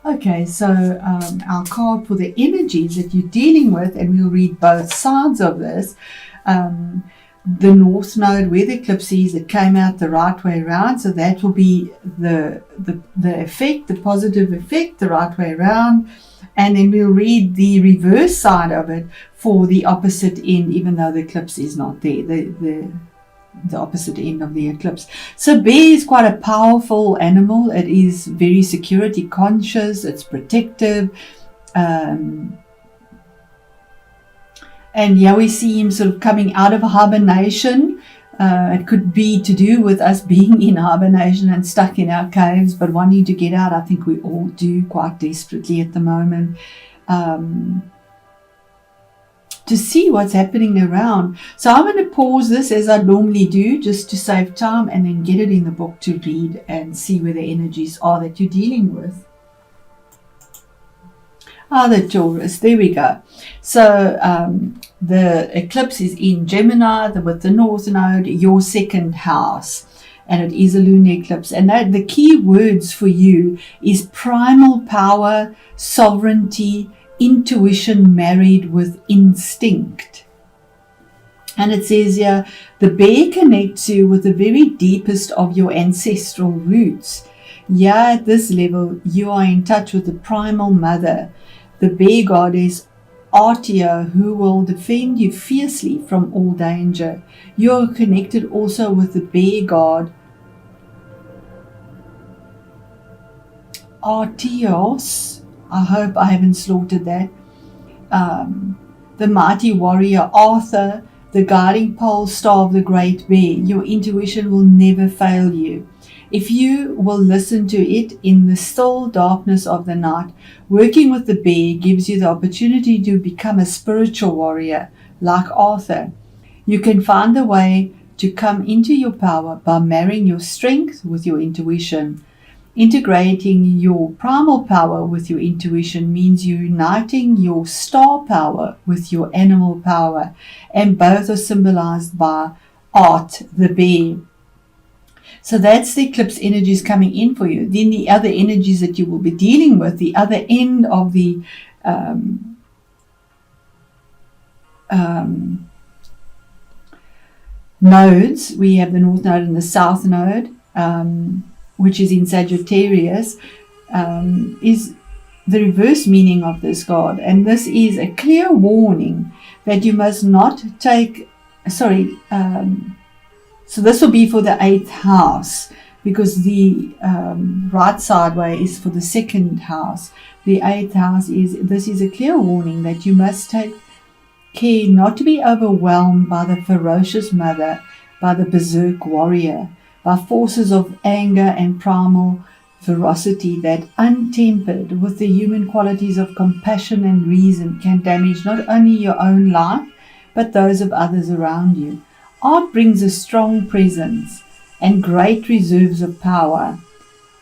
Okay, so our card for the energies that you're dealing with, and we'll read both sides of this. The North Node, where the eclipse is, it came out the right way around, so that will be the effect, the positive effect, the right way around. And then we'll read the reverse side of it for the opposite end, even though the eclipse is not there, the opposite end of the eclipse. So bear is quite a powerful animal. It is very security conscious, it's protective. And yeah, we see him sort of coming out of hibernation. It could be to do with us being in hibernation and stuck in our caves, but wanting to get out. I think we all do quite desperately at the moment, to see what's happening around. So I'm going to pause this as I normally do, just to save time, and then get it in the book to read and see where the energies are that you're dealing with. The Taurus, there we go. So the eclipse is in Gemini with the North Node, your second house, and it is a lunar eclipse. And that the key words for you is primal power, sovereignty, intuition married with instinct. And it says here, the bear connects you with the very deepest of your ancestral roots. Yeah, at this level, you are in touch with the primal mother, the bear goddess Artia, who will defend you fiercely from all danger. You are connected also with the bear god Artios. I hope I haven't slaughtered that. The mighty warrior Arthur, the guiding pole star of the great bear. Your intuition will never fail you. If you will listen to it in the still darkness of the night, working with the bear gives you the opportunity to become a spiritual warrior like Arthur. You can find the way to come into your power by marrying your strength with your intuition. Integrating your primal power with your intuition means uniting your star power with your animal power, and both are symbolized by Art, the bear. So that's the eclipse energies coming in for you. Then the other energies that you will be dealing with, the other end of the nodes, we have the North Node and the South Node, which is in Sagittarius, is the reverse meaning of this card. And this is a clear warning that you must not take, so this will be for the 8th house, because the right sideway is for the 2nd house. The 8th house this is a clear warning that you must take care not to be overwhelmed by the ferocious mother, by the berserk warrior, by forces of anger and primal ferocity that, untempered with the human qualities of compassion and reason, can damage not only your own life, but those of others around you. Art brings a strong presence and great reserves of power,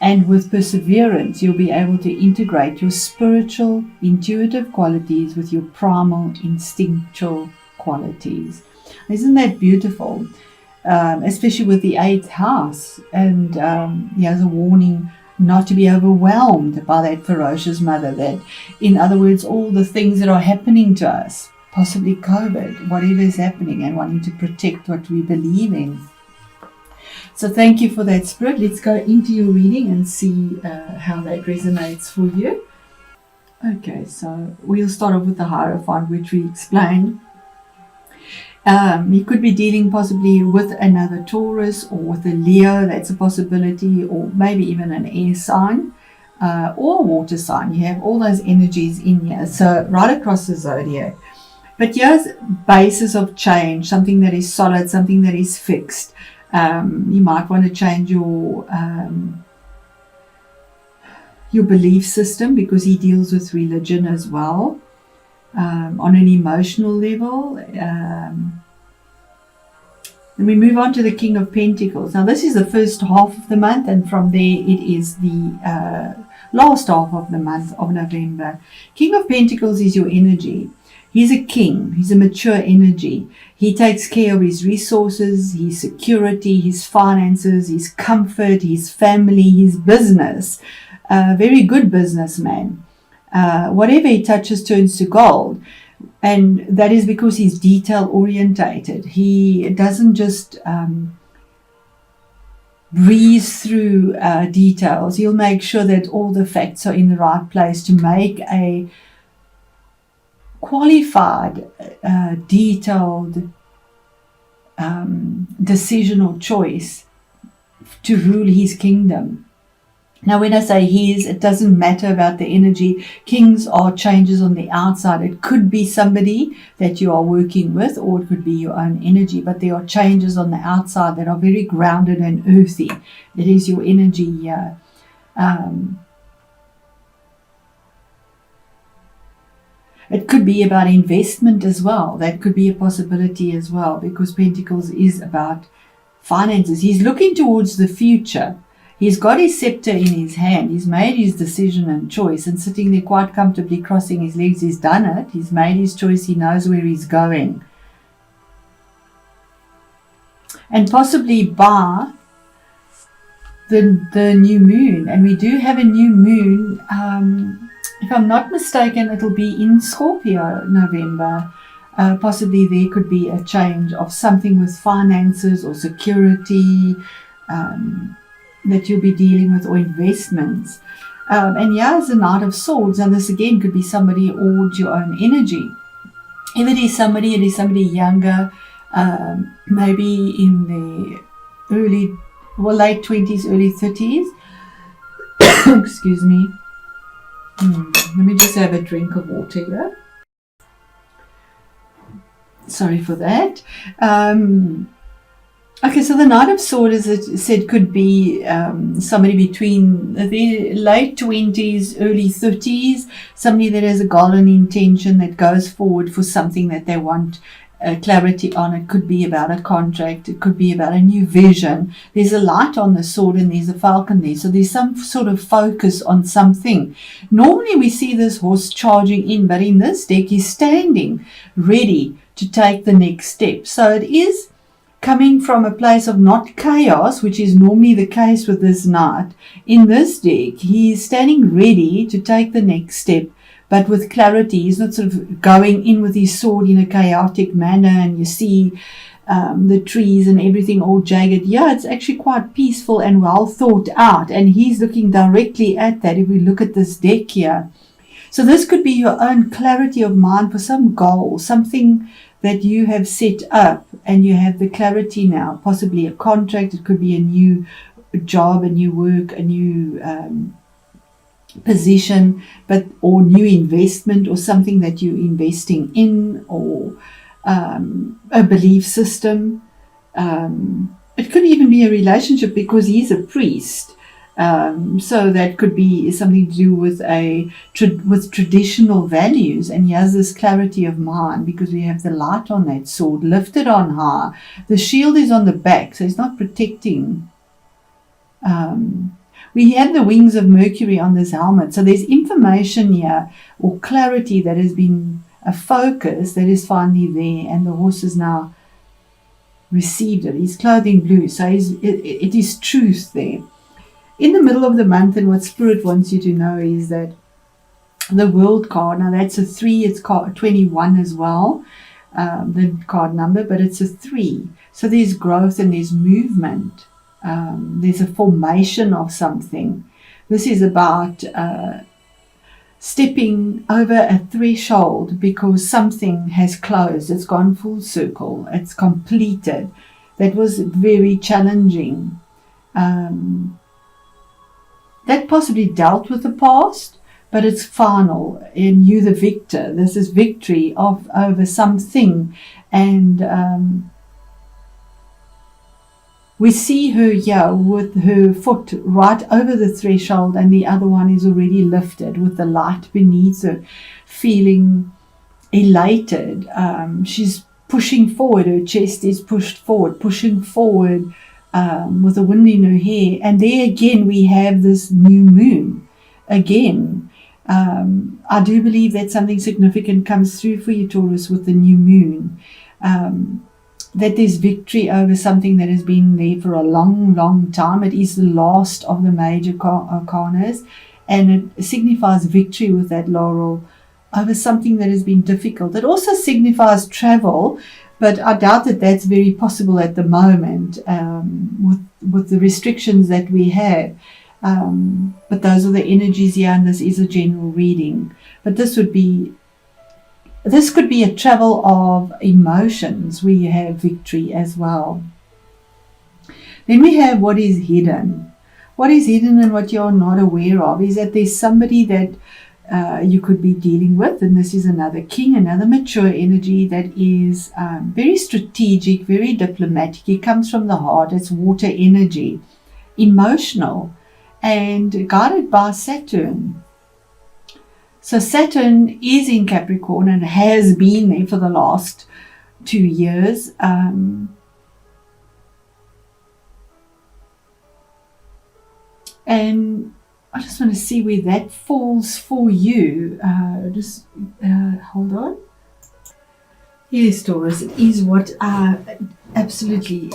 and with perseverance you'll be able to integrate your spiritual, intuitive qualities with your primal, instinctual qualities. Isn't that beautiful? Especially with the 8th house, and here's a warning not to be overwhelmed by that ferocious mother, that, in other words, all the things that are happening to us, possibly COVID, whatever is happening, and wanting to protect what we believe in. So thank you for that, Spirit. Let's go into your reading and see how that resonates for you. Okay, so we'll start off with the Hierophant, which we explained. You could be dealing possibly with another Taurus or with a Leo, that's a possibility, or maybe even an air sign or a water sign. You have all those energies in here, so right across the zodiac. But here's basis of change, something that is solid, something that is fixed. You might want to change your belief system, because he deals with religion as well. On an emotional level. Then we move on to the King of Pentacles. Now this is the first half of the month, and from there it is the last half of the month of November. King of Pentacles is your energy. He's a king. He's a mature energy. He takes care of his resources, his security, his finances, his comfort, his family, his business. a very good businessman. Whatever he touches turns to gold. And that is because he's detail orientated. He doesn't just breeze through details. He'll make sure that all the facts are in the right place to make a qualified, detailed decision or choice to rule his kingdom. Now, when I say his, it doesn't matter about the energy. Kings are changes on the outside. It could be somebody that you are working with, or it could be your own energy, but there are changes on the outside that are very grounded and earthy. It is your energy here. It could be about investment as well. That could be a possibility as well, because Pentacles is about finances. He's looking towards the future. He's got his scepter in his hand. He's made his decision and choice, and sitting there quite comfortably crossing his legs. He's done it. He's made his choice. He knows where he's going. And possibly by the new moon. And we do have a new moon. If I'm not mistaken, it'll be in Scorpio, November. Possibly there could be a change of something with finances or security, that you'll be dealing with, or investments. And here's the Knight of Swords. Now this again could be somebody or your own energy. If it is somebody younger, maybe in the late 20s, early 30s. Excuse me. Let me just have a drink of water here. Sorry for that. Okay, so the Knight of Swords, as I said, could be somebody between the late 20s, early 30s, somebody that has a goal and intention, that goes forward for something that they want clarity on. It could be about a contract. It could be about a new vision. There's a light on the sword and there's a falcon there. So there's some sort of focus on something. Normally we see this horse charging in, but in this deck he's standing ready to take the next step. So it is coming from a place of not chaos, which is normally the case with this knight. In this deck, he is standing ready to take the next step, but with clarity. He's not sort of going in with his sword in a chaotic manner, and you see the trees and everything all jagged. Yeah, it's actually quite peaceful and well thought out, and he's looking directly at that if we look at this deck here. So this could be your own clarity of mind for some goal, something that you have set up, and you have the clarity now, possibly a contract. It could be a new job, a new work, a new position, or new investment, or something that you're investing in, or a belief system. It could even be a relationship, because he's a priest. So that could be something to do with with traditional values, and he has this clarity of mind because we have the light on that sword lifted on high. The shield is on the back, so it's not protecting. We have the wings of Mercury on this helmet, so there's information here or clarity that has been a focus that is finally there, and the horse has now received it. He's clothed in blue, so it is truth there. In the middle of the month, and what Spirit wants you to know is that the World card, now that's a 3, it's card 21 as well, the card number, but it's a 3. So there's growth and there's movement. There's a formation of something. This is about stepping over a threshold because something has closed. It's gone full circle. It's completed. That was very challenging. That possibly dealt with the past, but it's final, and you the victor. This is victory over something, and we see her here with her foot right over the threshold, and the other one is already lifted with the light beneath her, feeling elated. She's pushing forward. Her chest is pushed forward, pushing forward. With the wind in her hair, and there again we have this new moon again. I do believe that something significant comes through for you, Taurus, with the new moon, that there's victory over something that has been there for a long time. It is the last of the major arcanas, and it signifies victory with that laurel over something that has been difficult. It also signifies travel, but I doubt that that's very possible at the moment with the restrictions that we have. But those are the energies here, and this is a general reading. But this could be a travel of emotions where you have victory as well. Then we have what is hidden. What is hidden and what you're not aware of is that there's somebody that you could be dealing with, and this is another king, another mature energy that is very strategic, very diplomatic. It comes from the heart. It's water energy, emotional, and guided by Saturn. So Saturn is in Capricorn and has been there for the last 2 years. And I just want to see where that falls for you. Hold on. Yes, Taurus, it is what I absolutely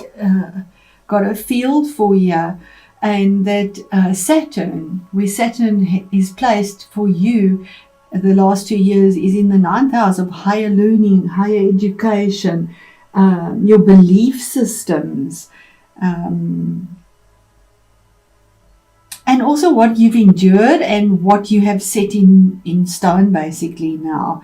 got a field for you. And that Saturn, where Saturn is placed for you the last 2 years, is in the 9th house of higher learning, higher education, your belief systems, and also what you've endured and what you have set in stone basically now.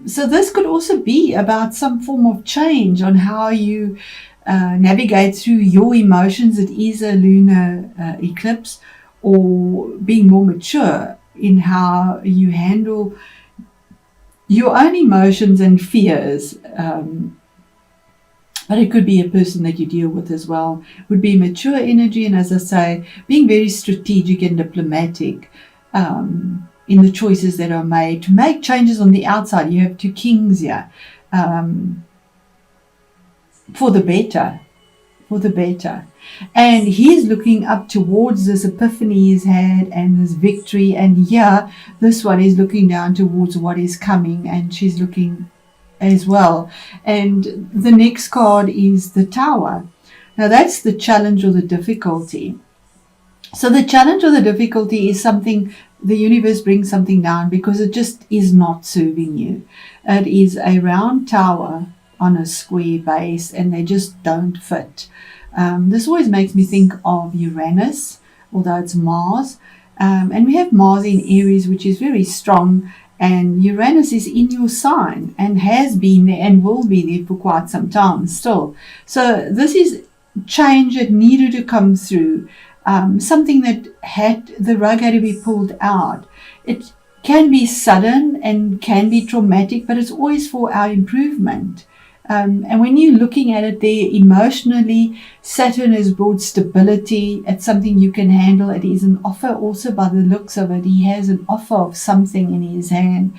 So this could also be about some form of change on how you navigate through your emotions. It is a lunar eclipse, or being more mature in how you handle your own emotions and fears. But it could be a person that you deal with as well. It would be mature energy, and as I say, being very strategic and diplomatic in the choices that are made to make changes on the outside. You have 2 kings here, for the better, and he's looking up towards this epiphany he's had and this victory, and this one is looking down towards what is coming, and she's looking as well. And the next card is the Tower. Now that's the challenge or the difficulty. So the challenge or the difficulty is something, the universe brings something down because it just is not serving you. It is a round tower on a square base, and they just don't fit. This always makes me think of Uranus, although it's Mars. And we have Mars in Aries, which is very strong, and Uranus is in your sign and has been there and will be there for quite some time still. So this is change that needed to come through, something that the rug had to be pulled out. It can be sudden and can be traumatic, but it's always for our improvement. And when you're looking at it there emotionally, Saturn has brought stability. It's something you can handle. It is an offer also by the looks of it. He has an offer of something in his hand,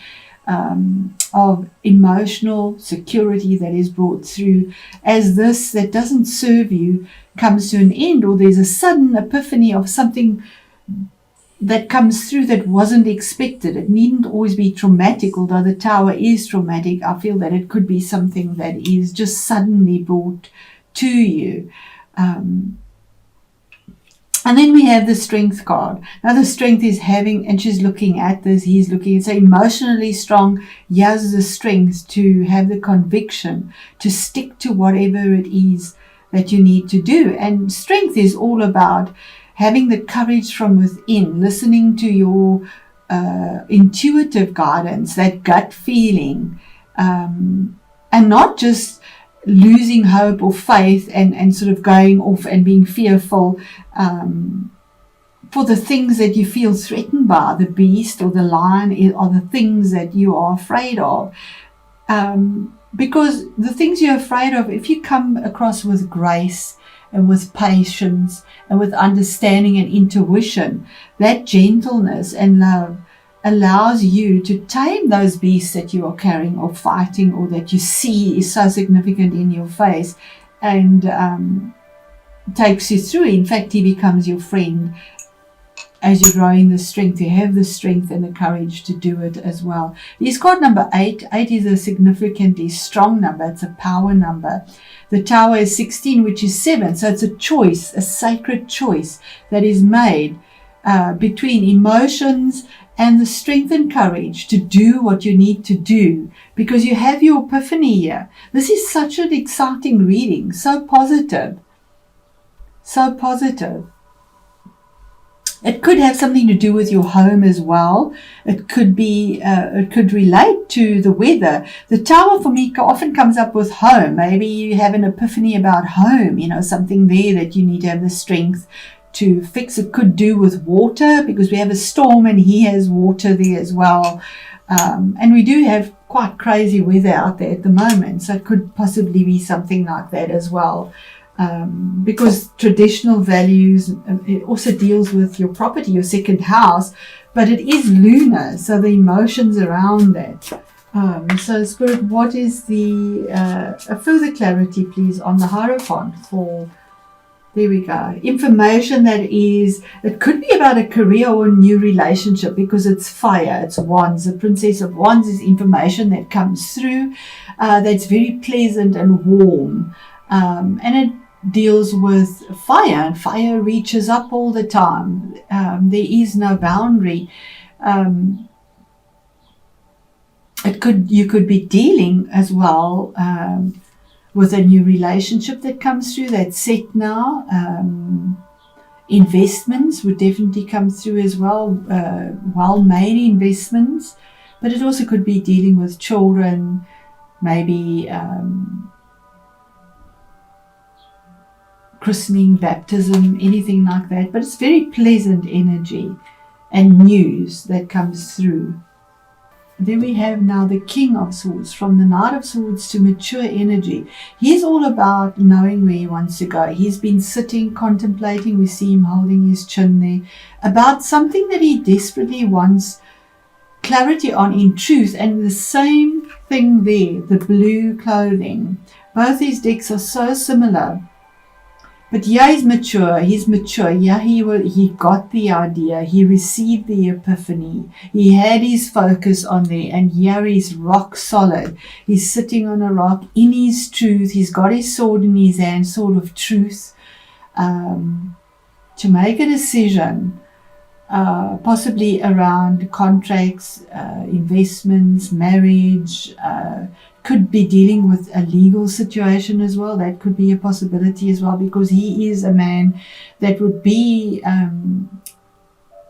of emotional security that is brought through as this that doesn't serve you comes to an end, or there's a sudden epiphany of something that comes through that wasn't expected. It needn't always be traumatic, although the Tower is traumatic. I feel that it could be something that is just suddenly brought to you. And then we have the Strength card. Now the Strength is having, and she's looking at this, he's looking, it's emotionally strong. He has the strength to have the conviction to stick to whatever it is that you need to do. And strength is all about having the courage from within, listening to your intuitive guidance, that gut feeling, and not just losing hope or faith and sort of going off and being fearful for the things that you feel threatened by, the beast or the lion, or the things that you are afraid of. Because the things you're afraid of, if you come across with grace and with patience and with understanding and intuition, that gentleness and love allows you to tame those beasts that you are carrying or fighting, or that you see is so significant in your face, and takes you through. In fact, he becomes your friend as you're growing the strength. You have the strength and the courage to do it as well. He's card number 8. 8 is a significantly strong number. It's a power number. The Tower is 16, which is 7. So it's a choice, a sacred choice that is made between emotions and the strength and courage to do what you need to do, because you have your epiphany here. This is such an exciting reading, so positive. So positive. It could have something to do with your home as well. It could be, it could relate to the weather. The Tower for me often comes up with home. Maybe you have an epiphany about home, something there that you need to have the strength to fix. It could do with water, because we have a storm and he has water there as well. And we do have quite crazy weather out there at the moment. So it could possibly be something like that as well. Because traditional values, it also deals with your property, your second house, but it is lunar, so the emotions around that. So Spirit, what is the a further clarity please on the Hierophant for, there we go, information that is, it could be about a career or a new relationship, because it's fire, it's wands. The Princess of Wands is information that comes through that's very pleasant and warm, and it deals with fire, and fire reaches up all the time. There is no boundary. You could be dealing as well with a new relationship that comes through, that's set now. Investments would definitely come through as well, well-made investments, but it also could be dealing with children, maybe christening, baptism, anything like that. But it's very pleasant energy and news that comes through. There we have now the King of Swords, from the Knight of Swords to mature energy. He's all about knowing where he wants to go. He's been sitting, contemplating. We see him holding his chin there, about something that he desperately wants clarity on in truth. And the same thing there, the blue clothing. Both these decks are so similar. But yeah, he's mature. Yeah, he got the idea. He received the epiphany. He had his focus on there. And here he's rock solid. He's sitting on a rock in his truth. He's got his sword in his hand, sword of truth, to make a decision, possibly around contracts, investments, marriage, could be dealing with a legal situation as well. That could be a possibility as well, because he is a man that would be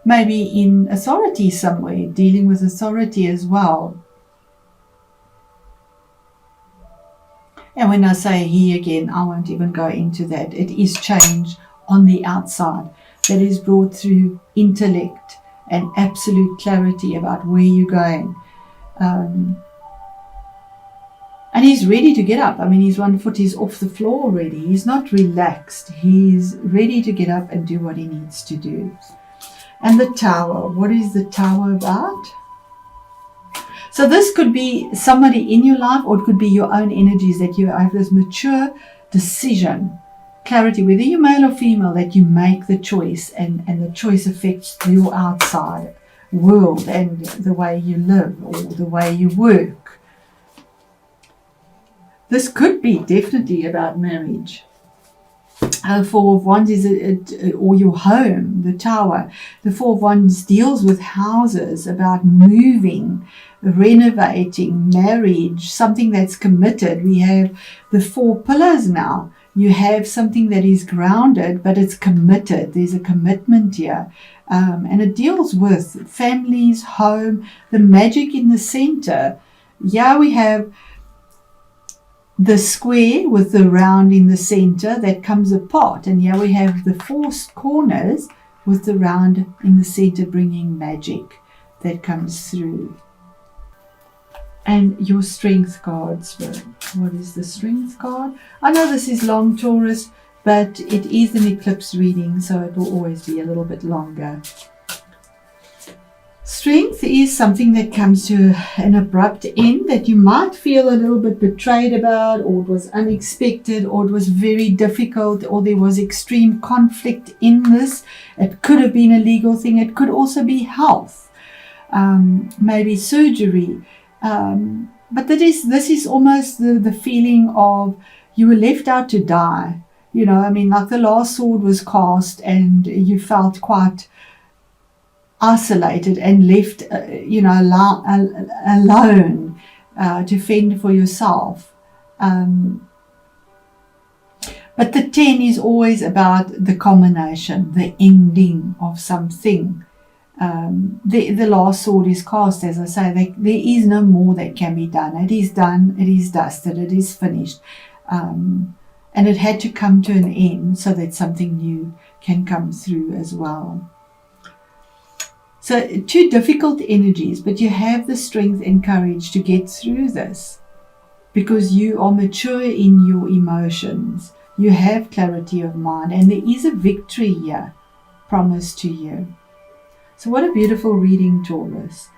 maybe in authority somewhere, dealing with authority as well. And when I say he again, I won't even go into that. It is change on the outside that is brought through intellect and absolute clarity about where you're going. And he's ready to get up. I mean, his one foot is off the floor already. He's not relaxed. He's ready to get up and do what he needs to do. And the Tower. What is the Tower about? So this could be somebody in your life, or it could be your own energies, that you have this mature decision, clarity, whether you're male or female, that you make the choice, and the choice affects your outside world and the way you live or the way you work. This could be definitely about marriage. The Four of Wands is or your home, the Tower. The Four of Wands deals with houses, about moving, renovating, marriage, something that's committed. We have the four pillars now. You have something that is grounded, but it's committed. There's a commitment here. And it deals with families, home, the magic in the center. Yeah, we have the square with the round in the center that comes apart, and here we have the four corners with the round in the center, bringing magic that comes through. And your strength card, Spirit. What is the strength card? I know this is long, Taurus, but it is an eclipse reading, so it will always be a little bit longer. Strength is something that comes to an abrupt end, that you might feel a little bit betrayed about, or it was unexpected, or it was very difficult, or there was extreme conflict in this. It could have been a legal thing. It could also be health, maybe surgery. But this is almost the feeling of you were left out to die. You know, I mean, like the last sword was cast and you felt quite isolated and left, alone to fend for yourself. But the 10 is always about the culmination, the ending of something. The last sword is cast, as I say. There is no more that can be done. It is done, it is dusted, it is finished. And it had to come to an end so that something new can come through as well. So 2 difficult energies, but you have the strength and courage to get through this because you are mature in your emotions. You have clarity of mind, and there is a victory here promised to you. So what a beautiful reading, Taurus.